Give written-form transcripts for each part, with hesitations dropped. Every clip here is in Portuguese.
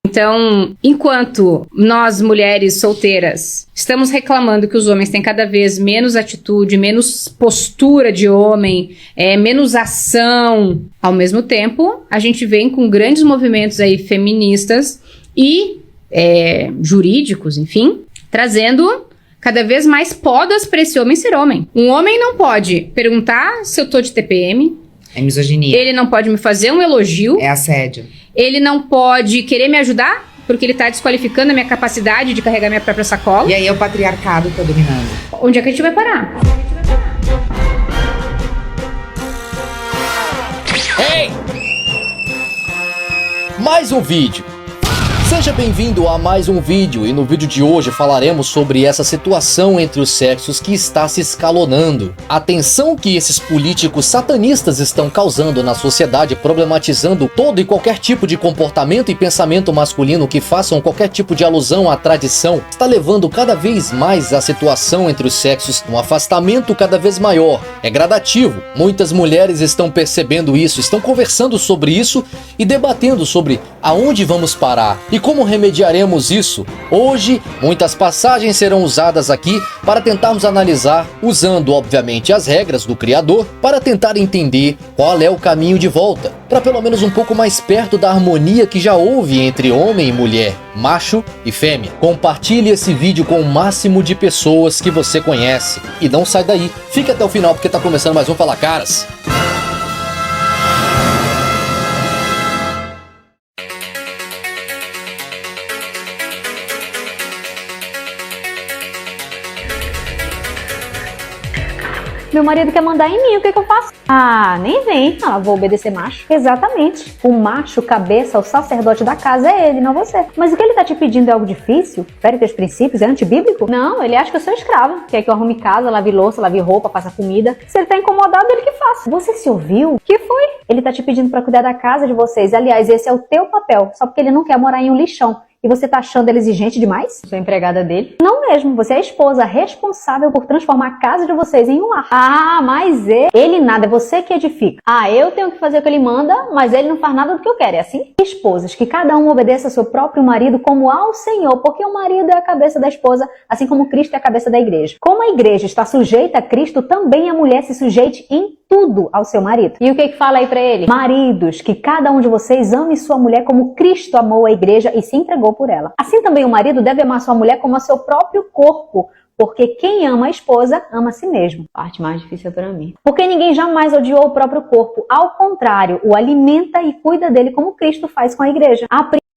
Então, enquanto nós, mulheres solteiras, estamos reclamando que os homens têm cada vez menos atitude, menos postura de homem, menos ação, ao mesmo tempo, a gente vem com grandes movimentos aí feministas e jurídicos, enfim, trazendo cada vez mais podas para esse homem ser homem. Um homem não pode perguntar se eu tô de TPM. É misoginia. Ele não pode me fazer um elogio. É assédio. Ele não pode querer me ajudar, porque ele tá desqualificando a minha capacidade de carregar minha própria sacola. E aí é o patriarcado que tá dominando. Onde é que a gente vai parar? Ei! Mais um vídeo. Seja bem-vindo a mais um vídeo, e no vídeo de hoje falaremos sobre essa situação entre os sexos que está se escalonando. A tensão que esses políticos satanistas estão causando na sociedade, problematizando todo e qualquer tipo de comportamento e pensamento masculino que façam qualquer tipo de alusão à tradição, está levando cada vez mais a situação entre os sexos um afastamento cada vez maior. É gradativo. Muitas mulheres estão percebendo isso, estão conversando sobre isso e debatendo sobre aonde vamos parar e como remediaremos isso. Hoje, muitas passagens serão usadas aqui para tentarmos analisar, usando obviamente as regras do Criador, para tentar entender qual é o caminho de volta, para pelo menos um pouco mais perto da harmonia que já houve entre homem e mulher, macho e fêmea. Compartilhe esse vídeo com o máximo de pessoas que você conhece. E não sai daí, fica até o final porque tá começando mais um Fala Caras. Meu marido quer mandar em mim, o que eu faço? Ah, nem vem. Ah, vou obedecer macho. Exatamente. O macho, cabeça, o sacerdote da casa é ele, não você. Mas o que ele tá te pedindo é algo difícil? Fere teus princípios? É antibíblico? Não, ele acha que eu sou escrava. Quer que eu arrume casa, lave louça, lave roupa, faça comida. Se ele tá incomodado, ele que faça. Você se ouviu? Que foi? Ele tá te pedindo pra cuidar da casa de vocês. Aliás, esse é o teu papel. Só porque ele não quer morar em um lixão. E você tá achando ele exigente demais? Sou empregada dele? Não mesmo, você é a esposa responsável por transformar a casa de vocês em um lar. Ah, mas ele nada, é você que edifica. Ah, eu tenho que fazer o que ele manda, mas ele não faz nada do que eu quero, é assim? Esposas, que cada um obedeça ao seu próprio marido como ao Senhor, porque o marido é a cabeça da esposa, assim como Cristo é a cabeça da igreja. Como a igreja está sujeita a Cristo, também a mulher se sujeite em tudo ao seu marido. E o que fala aí pra ele? Maridos, que cada um de vocês ame sua mulher como Cristo amou a igreja e se entregou por ela. Assim também o marido deve amar sua mulher como a seu próprio corpo, porque quem ama a esposa, ama a si mesmo. A parte mais difícil é pra mim. Porque ninguém jamais odiou o próprio corpo. Ao contrário, o alimenta e cuida dele como Cristo faz com a igreja.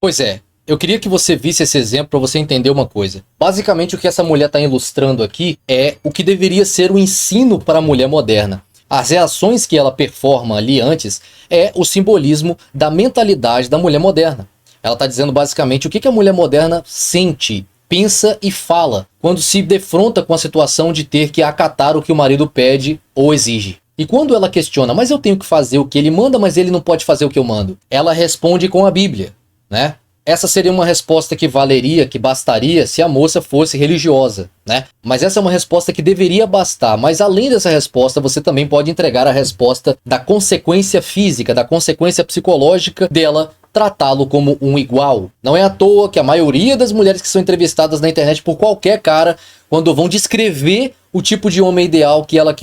Pois é. Eu queria que você visse esse exemplo para você entender uma coisa. Basicamente o que essa mulher está ilustrando aqui é o que deveria ser o ensino para a mulher moderna. As reações que ela performa ali antes é o simbolismo da mentalidade da mulher moderna. Ela está dizendo basicamente o que a mulher moderna sente, pensa e fala quando se defronta com a situação de ter que acatar o que o marido pede ou exige. E quando ela questiona, mas eu tenho que fazer o que ele manda, mas ele não pode fazer o que eu mando, ela responde com a Bíblia, né? Essa seria uma resposta que valeria, que bastaria se a moça fosse religiosa, né? Mas essa é uma resposta que deveria bastar. Mas além dessa resposta, você também pode entregar a resposta da consequência física, da consequência psicológica dela tratá-lo como um igual. Não é à toa que a maioria das mulheres que são entrevistadas na internet por qualquer cara, quando vão descrever o tipo de homem ideal que ela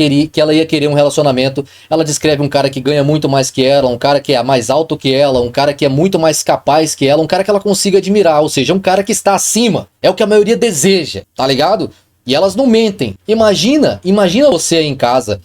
ia querer um relacionamento, ela descreve um cara que ganha muito mais que ela, um cara que é mais alto que ela, um cara que é muito mais capaz que ela, um cara que ela consiga admirar, ou seja, um cara que está acima. É o que a maioria deseja, tá ligado? E elas não mentem. Imagina você aí em casa,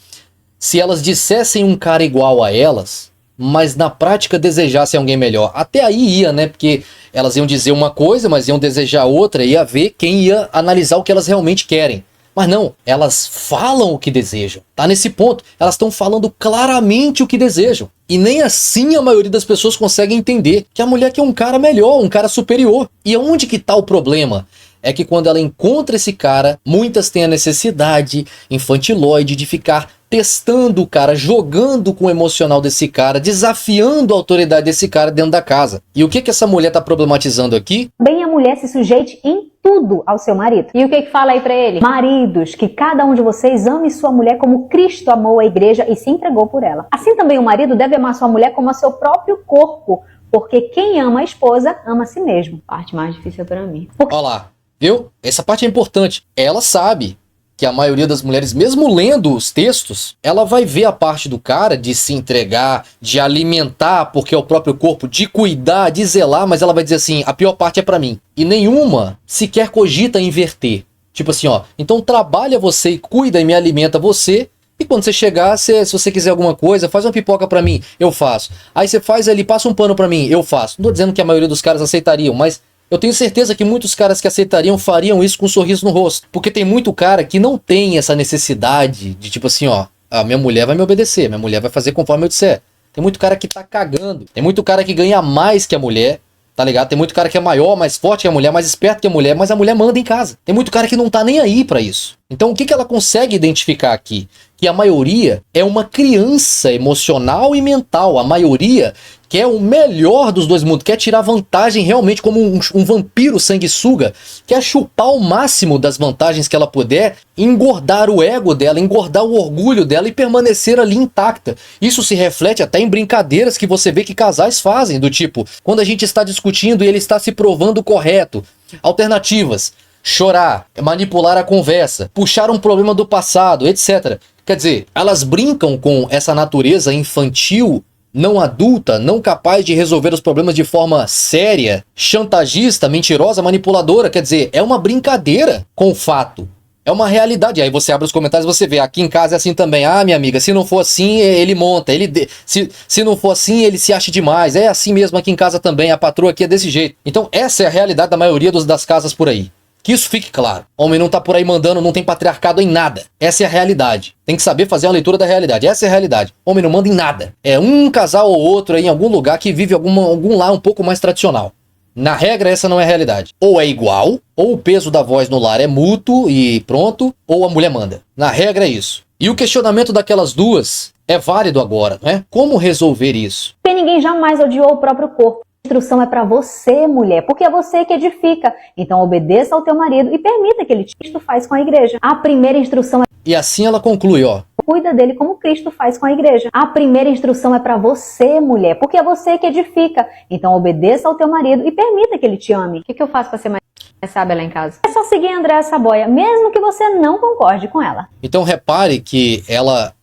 se elas dissessem um cara igual a elas, mas na prática desejassem alguém melhor. Até aí ia, né? Porque elas iam dizer uma coisa, mas iam desejar outra, ia ver quem ia analisar o que elas realmente querem. Mas não, elas falam o que desejam. Tá nesse ponto, elas estão falando claramente o que desejam. E nem assim a maioria das pessoas consegue entender que a mulher quer um cara melhor, um cara superior. E onde que tá o problema? É que quando ela encontra esse cara, muitas têm a necessidade infantiloide de ficar testando o cara, jogando com o emocional desse cara, desafiando a autoridade desse cara dentro da casa. E o que essa mulher tá problematizando aqui? Bem, a mulher se sujeite em tudo ao seu marido. E o que fala aí pra ele? Maridos, que cada um de vocês ame sua mulher como Cristo amou a igreja e se entregou por ela. Assim também o marido deve amar sua mulher como a seu próprio corpo, Porque quem ama a esposa, ama a si mesmo. Parte mais difícil pra mim. Olha lá, viu? Essa parte é importante. Ela sabe que a maioria das mulheres, mesmo lendo os textos, ela vai ver a parte do cara de se entregar, de alimentar, porque é o próprio corpo, de cuidar, de zelar, mas ela vai dizer assim, a pior parte é pra mim. E nenhuma sequer cogita inverter. Tipo assim, ó, então trabalha você e cuida e me alimenta você, e quando você chegar, se você quiser alguma coisa, faz uma pipoca pra mim, eu faço. Aí você faz ali, passa um pano pra mim, eu faço. Não tô dizendo que a maioria dos caras aceitariam, mas eu tenho certeza que muitos caras que aceitariam fariam isso com um sorriso no rosto. Porque tem muito cara que não tem essa necessidade de tipo assim, ó, a minha mulher vai me obedecer, minha mulher vai fazer conforme eu disser. Tem muito cara que tá cagando. Tem muito cara que ganha mais que a mulher, tá ligado? Tem muito cara que é maior, mais forte que a mulher, mais esperto que a mulher, mas a mulher manda em casa. Tem muito cara que não tá nem aí pra isso. Então o que ela consegue identificar aqui? Que a maioria é uma criança emocional e mental. A maioria quer o melhor dos dois mundos, quer tirar vantagem realmente como um vampiro sanguessuga, quer chupar o máximo das vantagens que ela puder, engordar o ego dela, engordar o orgulho dela e permanecer ali intacta. Isso se reflete até em brincadeiras que você vê que casais fazem, do tipo, quando a gente está discutindo e ele está se provando correto. Alternativas: chorar, manipular a conversa, puxar um problema do passado, etc. Quer dizer, elas brincam com essa natureza infantil, não adulta, não capaz de resolver os problemas de forma séria, chantagista, mentirosa, manipuladora. Quer dizer, é uma brincadeira com o fato. É uma realidade. Aí você abre os comentários e você vê, aqui em casa é assim também. Ah, minha amiga, se não for assim, ele monta. Se não for assim, ele se acha demais. É assim mesmo aqui em casa também. A patroa aqui é desse jeito. Então essa é a realidade da maioria das casas por aí. Que isso fique claro. Homem não tá por aí mandando, não tem patriarcado em nada. Essa é a realidade. Tem que saber fazer uma leitura da realidade. Essa é a realidade. Homem não manda em nada. É um casal ou outro aí em algum lugar que vive algum lar um pouco mais tradicional. Na regra, essa não é a realidade. Ou é igual, ou o peso da voz no lar é mútuo e pronto, ou a mulher manda. Na regra é isso. E o questionamento daquelas duas é válido agora, não é? Como resolver isso? Porque ninguém jamais odiou o próprio corpo. A instrução é para você, mulher, porque é você que edifica. Então obedeça ao teu marido e permita que ele Cristo faz com a igreja. A primeira instrução é E assim ela conclui, ó. cuida dele como Cristo faz com a igreja. A primeira instrução é para você, mulher, porque é você que edifica. Então obedeça ao teu marido e permita que ele te ame. O que eu faço para ser mais sábia lá em casa? É só seguir a Andréa Saboia, mesmo que você não concorde com ela. Então repare que ela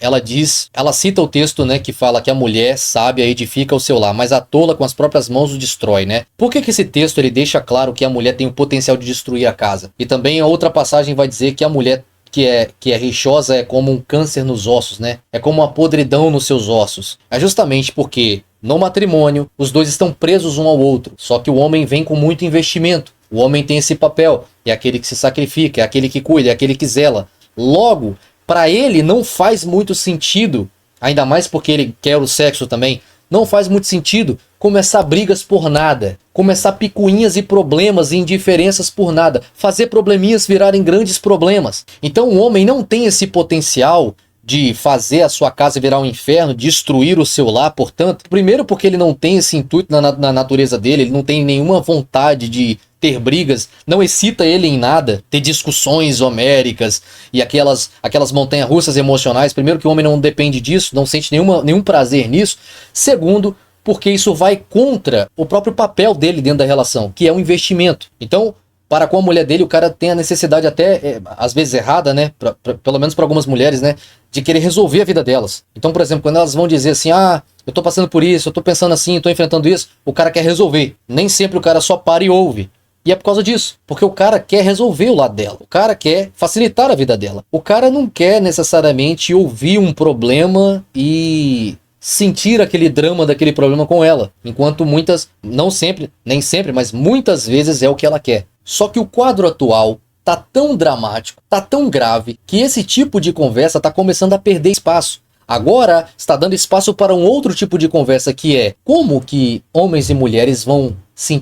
cita o texto, né, que fala que a mulher sábia edifica o seu lar, mas a tola com as próprias mãos o destrói, né? Por que esse texto ele deixa claro que a mulher tem o potencial de destruir a casa? E também a outra passagem vai dizer que a mulher que é rixosa é como um câncer nos ossos, né? É como uma podridão nos seus ossos. É justamente porque no matrimônio os dois estão presos um ao outro, só que o homem vem com muito investimento. O homem tem esse papel, é aquele que se sacrifica, é aquele que cuida, é aquele que zela. Logo, para ele não faz muito sentido, ainda mais porque ele quer o sexo também, não faz muito sentido começar brigas por nada, começar picuinhas e problemas e indiferenças por nada, fazer probleminhas virarem grandes problemas. Então o homem não tem esse potencial de fazer a sua casa virar um inferno, destruir o seu lar, portanto, primeiro porque ele não tem esse intuito na natureza dele, ele não tem nenhuma vontade de ter brigas, não excita ele em nada, ter discussões homéricas e aquelas montanhas russas emocionais. Primeiro que o homem não depende disso, não sente nenhum prazer nisso. Segundo, porque isso vai contra o próprio papel dele dentro da relação, que é um investimento. Então, para com a mulher dele, o cara tem a necessidade até, às vezes errada, né, pelo menos para algumas mulheres, né, de querer resolver a vida delas. Então, por exemplo, quando elas vão dizer assim, eu tô passando por isso, eu tô pensando assim, eu tô enfrentando isso, o cara quer resolver. Nem sempre o cara só para e ouve. E é por causa disso, porque o cara quer resolver o lado dela, o cara quer facilitar a vida dela. O cara não quer necessariamente ouvir um problema e sentir aquele drama daquele problema com ela, enquanto muitas, não sempre, nem sempre, mas muitas vezes é o que ela quer. Só que o quadro atual tá tão dramático, tá tão grave, que esse tipo de conversa tá começando a perder espaço. Agora está dando espaço para um outro tipo de conversa, que é como que homens e mulheres vão se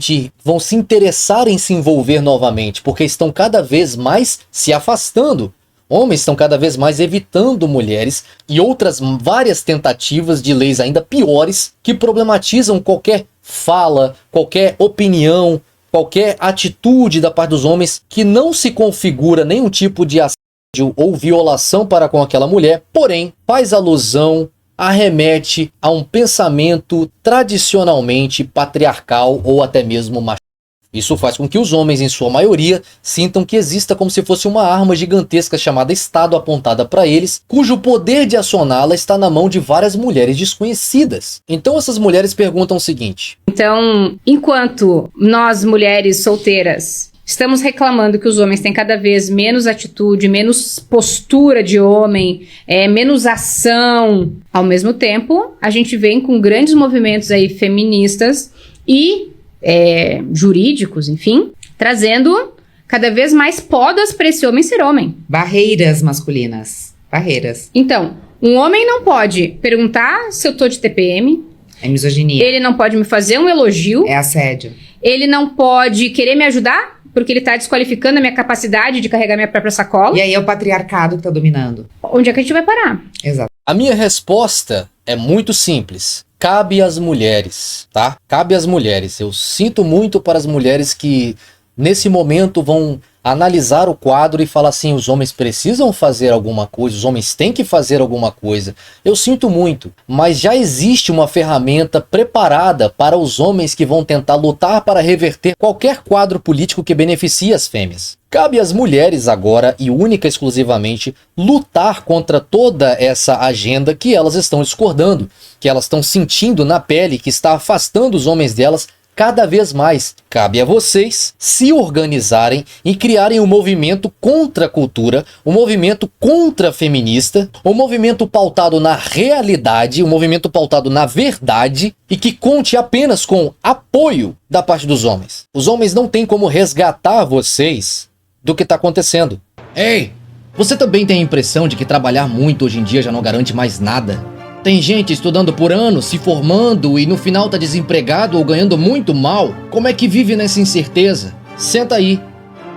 interessar em se envolver novamente, porque estão cada vez mais se afastando. Homens estão cada vez mais evitando mulheres e outras várias tentativas de leis ainda piores que problematizam qualquer fala, qualquer opinião, qualquer atitude da parte dos homens que não se configura nenhum tipo de assédio ou violação para com aquela mulher, porém faz alusão arremete a um pensamento tradicionalmente patriarcal ou até mesmo machista. Isso faz com que os homens, em sua maioria, sintam que exista como se fosse uma arma gigantesca chamada Estado apontada para eles, cujo poder de acioná-la está na mão de várias mulheres desconhecidas. Então essas mulheres perguntam o seguinte: Então, enquanto nós, mulheres solteiras, estamos reclamando que os homens têm cada vez menos atitude, menos postura de homem, menos ação, ao mesmo tempo, a gente vem com grandes movimentos aí feministas e jurídicos, enfim, trazendo cada vez mais podas para esse homem ser homem. Barreiras masculinas. Barreiras. Então, um homem não pode perguntar se eu tô de TPM. É misoginia. Ele não pode me fazer um elogio. É assédio. Ele não pode querer me ajudar, porque ele tá desqualificando a minha capacidade de carregar minha própria sacola. E aí é o patriarcado que tá dominando. Onde é que a gente vai parar? Exato. A minha resposta é muito simples. Cabe às mulheres, tá? Cabe às mulheres. Eu sinto muito para as mulheres que, nesse momento, vão analisar o quadro e falar assim: os homens precisam fazer alguma coisa, os homens têm que fazer alguma coisa. Eu sinto muito, mas já existe uma ferramenta preparada para os homens que vão tentar lutar para reverter qualquer quadro político que beneficie as fêmeas. Cabe às mulheres agora, e única e exclusivamente, lutar contra toda essa agenda que elas estão discordando, que elas estão sentindo na pele, que está afastando os homens delas cada vez mais. Cabe a vocês se organizarem e criarem um movimento contra a cultura, um movimento contra feminista, um movimento pautado na realidade, um movimento pautado na verdade e que conte apenas com apoio da parte dos homens. Os homens não têm como resgatar vocês do que está acontecendo. Ei, você também tem a impressão de que trabalhar muito hoje em dia já não garante mais nada? Tem gente estudando por anos, se formando e no final tá desempregado ou ganhando muito mal. Como é que vive nessa incerteza? Senta aí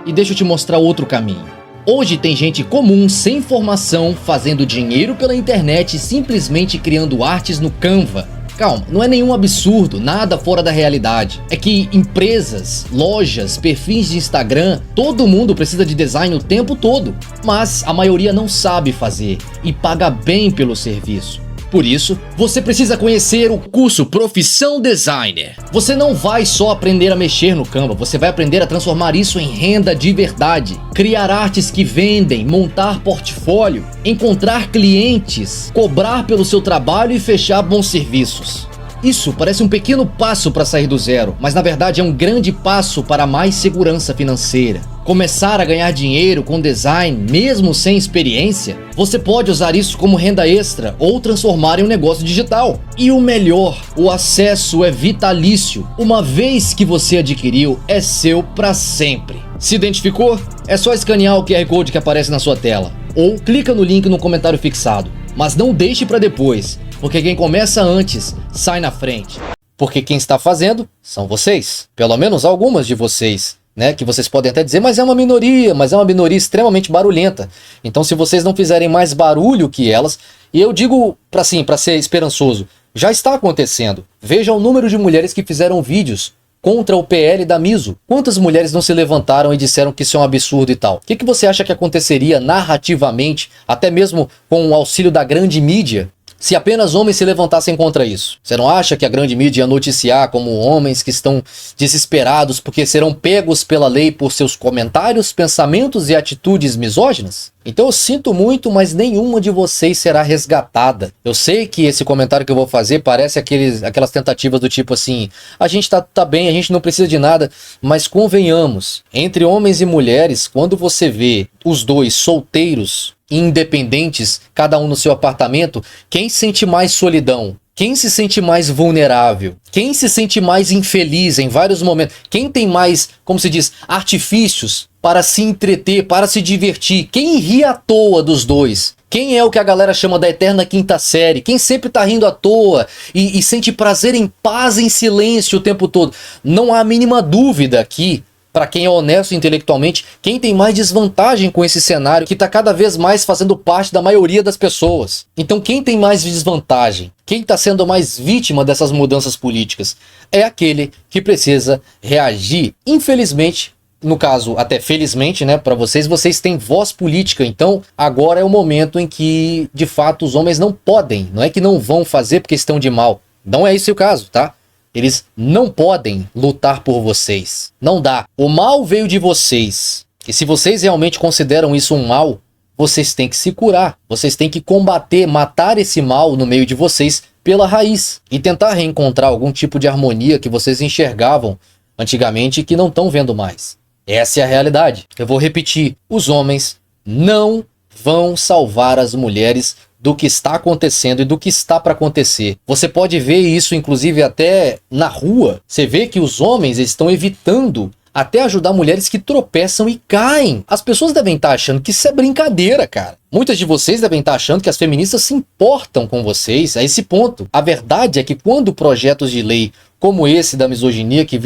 e deixa eu te mostrar outro caminho. Hoje tem gente comum, sem formação, fazendo dinheiro pela internet e simplesmente criando artes no Canva. Calma, não é nenhum absurdo, nada fora da realidade. É que empresas, lojas, perfis de Instagram, todo mundo precisa de design o tempo todo. Mas a maioria não sabe fazer e paga bem pelo serviço. Por isso, você precisa conhecer o curso Profissão Designer. Você não vai só aprender a mexer no Canva, você vai aprender a transformar isso em renda de verdade. Criar artes que vendem, montar portfólio, encontrar clientes, cobrar pelo seu trabalho e fechar bons serviços. Isso parece um pequeno passo para sair do zero, mas na verdade é um grande passo para mais segurança financeira. Começar a ganhar dinheiro com design, mesmo sem experiência, você pode usar isso como renda extra ou transformar em um negócio digital. E o melhor, o acesso é vitalício. Uma vez que você adquiriu, é seu para sempre. Se identificou? É só escanear o QR Code que aparece na sua tela. Ou clica no link no comentário fixado. Mas não deixe para depois, porque quem começa antes, sai na frente. Porque quem está fazendo são vocês. Pelo menos algumas de vocês, né? Que vocês podem até dizer, mas é uma minoria extremamente barulhenta. Então se vocês não fizerem mais barulho que elas, e eu digo para ser esperançoso, já está acontecendo. Veja o número de mulheres que fizeram vídeos contra o PL da Miso. Quantas mulheres não se levantaram e disseram que isso é um absurdo e tal? O que você acha que aconteceria narrativamente, até mesmo com o auxílio da grande mídia, se apenas homens se levantassem contra isso? Você não acha que a grande mídia ia noticiar como homens que estão desesperados porque serão pegos pela lei por seus comentários, pensamentos e atitudes misóginas? Então eu sinto muito, mas nenhuma de vocês será resgatada. Eu sei que esse comentário que eu vou fazer parece aquelas tentativas do tipo assim, a gente tá bem, a gente não precisa de nada, mas convenhamos, entre homens e mulheres, quando você vê os dois solteiros, independentes, cada um no seu apartamento, quem sente mais solidão? Quem se sente mais vulnerável? Quem se sente mais infeliz em vários momentos? Quem tem mais, como se diz, artifícios para se entreter, para se divertir? Quem ri à toa dos dois? Quem é o que a galera chama da eterna quinta série? Quem sempre tá rindo à toa e sente prazer em paz, em silêncio o tempo todo? Não há a mínima dúvida aqui, para quem é honesto intelectualmente, quem tem mais desvantagem com esse cenário que está cada vez mais fazendo parte da maioria das pessoas. Então quem tem mais desvantagem, quem está sendo mais vítima dessas mudanças políticas, é aquele que precisa reagir. Infelizmente, no caso, até felizmente, né, para vocês têm voz política, então agora é o momento em que, de fato, os homens não podem, não é que não vão fazer porque estão de mal, não é esse o caso, tá? Eles não podem lutar por vocês, não dá. O mal veio de vocês, e se vocês realmente consideram isso um mal, vocês têm que se curar, vocês têm que combater, matar esse mal no meio de vocês pela raiz e tentar reencontrar algum tipo de harmonia que vocês enxergavam antigamente e que não estão vendo mais. Essa é a realidade. Eu vou repetir, os homens não vão salvar as mulheres do que está acontecendo e do que está para acontecer. Você pode ver isso inclusive até na rua. Você vê que os homens estão evitando até ajudar mulheres que tropeçam e caem. As pessoas devem estar achando que isso é brincadeira, cara. Muitas de vocês devem estar achando que as feministas se importam com vocês a esse ponto. A verdade é que quando projetos de lei como esse da misoginia que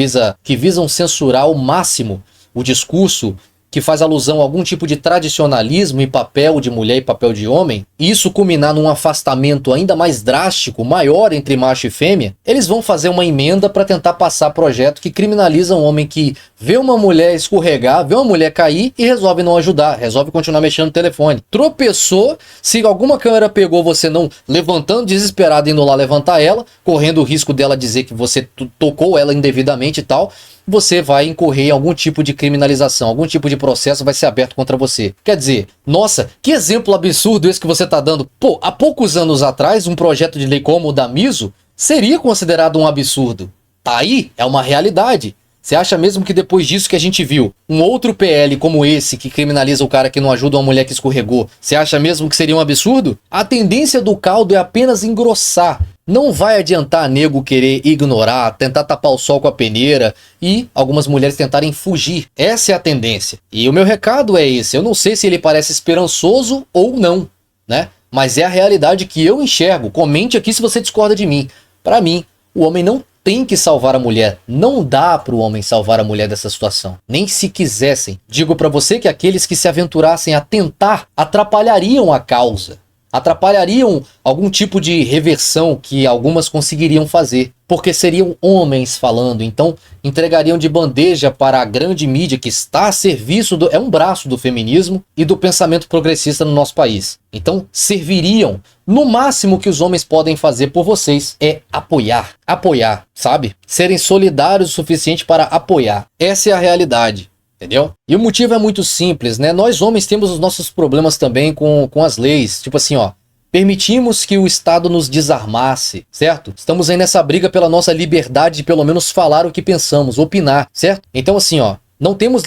visam censurar ao máximo o discurso que faz alusão a algum tipo de tradicionalismo e papel de mulher e papel de homem, e isso culminar num afastamento ainda mais drástico, maior entre macho e fêmea, eles vão fazer uma emenda para tentar passar projeto que criminaliza um homem que vê uma mulher escorregar, vê uma mulher cair e resolve não ajudar, resolve continuar mexendo no telefone. Tropeçou, se alguma câmera pegou você não levantando, desesperado, indo lá levantar ela, correndo o risco dela dizer que você tocou ela indevidamente e tal, você vai incorrer em algum tipo de criminalização, algum tipo de processo vai ser aberto contra você. Quer dizer, nossa, que exemplo absurdo esse que você tá dando. Pô, há poucos anos atrás, um projeto de lei como o da Miso seria considerado um absurdo. Tá aí, é uma realidade. Você acha mesmo que depois disso que a gente viu, um outro PL como esse, que criminaliza o cara que não ajuda uma mulher que escorregou, você acha mesmo que seria um absurdo? A tendência do caldo é apenas engrossar. Não vai adiantar nego querer ignorar, tentar tapar o sol com a peneira e algumas mulheres tentarem fugir. Essa é a tendência. E o meu recado é esse. Eu não sei se ele parece esperançoso ou não, né? Mas é a realidade que eu enxergo. Comente aqui se você discorda de mim. Para mim, o homem não tem que salvar a mulher. Não dá para o homem salvar a mulher dessa situação. Nem se quisessem. Digo para você que aqueles que se aventurassem a tentar atrapalhariam a causa. Atrapalhariam algum tipo de reversão que algumas conseguiriam fazer, porque seriam homens falando, então entregariam de bandeja para a grande mídia que está a serviço é um braço do feminismo e do pensamento progressista no nosso país. Então serviriam. No máximo que os homens podem fazer por vocês é apoiar, sabe? Serem solidários o suficiente para apoiar. Essa é a realidade. Entendeu? E o motivo é muito simples, né? Nós homens temos os nossos problemas também com as leis. Tipo assim, ó. Permitimos que o Estado nos desarmasse, certo? Estamos aí nessa briga pela nossa liberdade de pelo menos falar o que pensamos, opinar, certo? Então assim, ó. Não temos...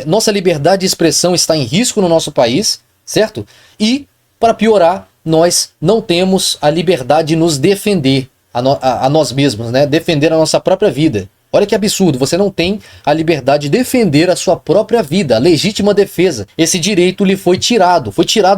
nossa liberdade de expressão está em risco no nosso país, certo? E, para piorar, nós não temos a liberdade de nos defender a nós mesmos, né? Defender a nossa própria vida. Olha que absurdo, você não tem a liberdade de defender a sua própria vida, a legítima defesa. Esse direito lhe foi tirado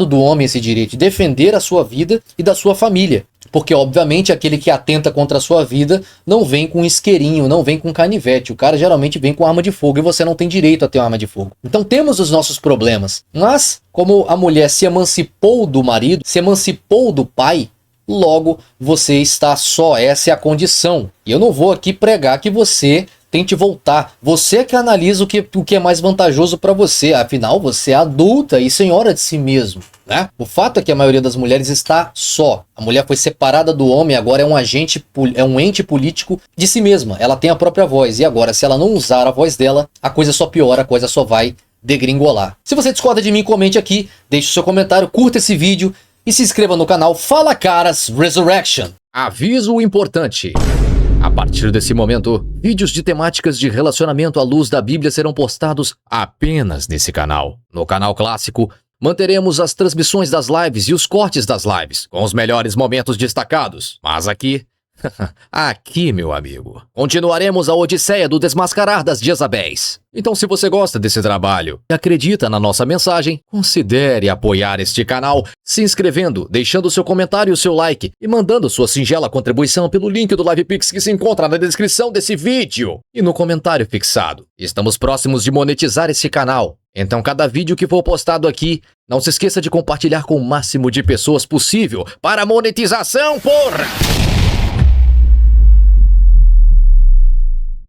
do homem esse direito de defender a sua vida e da sua família. Porque, obviamente, aquele que atenta contra a sua vida não vem com isqueirinho, não vem com canivete. O cara geralmente vem com arma de fogo e você não tem direito a ter uma arma de fogo. Então temos os nossos problemas. Mas, como a mulher se emancipou do marido, se emancipou do pai, logo você está só, essa é a condição. E eu não vou aqui pregar que você tente voltar. Você que analisa o que é mais vantajoso para você. Afinal, você é adulta e senhora de si mesmo, né? O fato é que a maioria das mulheres está só. A mulher foi separada do homem, agora é um ente político de si mesma. Ela tem a própria voz. E agora, se ela não usar a voz dela, a coisa só piora, a coisa só vai degringolar. Se você discorda de mim, comente aqui, deixe o seu comentário, curta esse vídeo e se inscreva no canal Fala Caras Resurrection. Aviso importante. A partir desse momento, vídeos de temáticas de relacionamento à luz da Bíblia serão postados apenas nesse canal. No canal clássico, manteremos as transmissões das lives e os cortes das lives, com os melhores momentos destacados. Mas aqui, meu amigo, continuaremos a odisseia do desmascarar das Jezabéis. Então, se você gosta desse trabalho e acredita na nossa mensagem, considere apoiar este canal, se inscrevendo, deixando seu comentário e o seu like e mandando sua singela contribuição pelo link do LivePix que se encontra na descrição desse vídeo e no comentário fixado. Estamos próximos de monetizar esse canal. Então, cada vídeo que for postado aqui, não se esqueça de compartilhar com o máximo de pessoas possível para monetização, porra!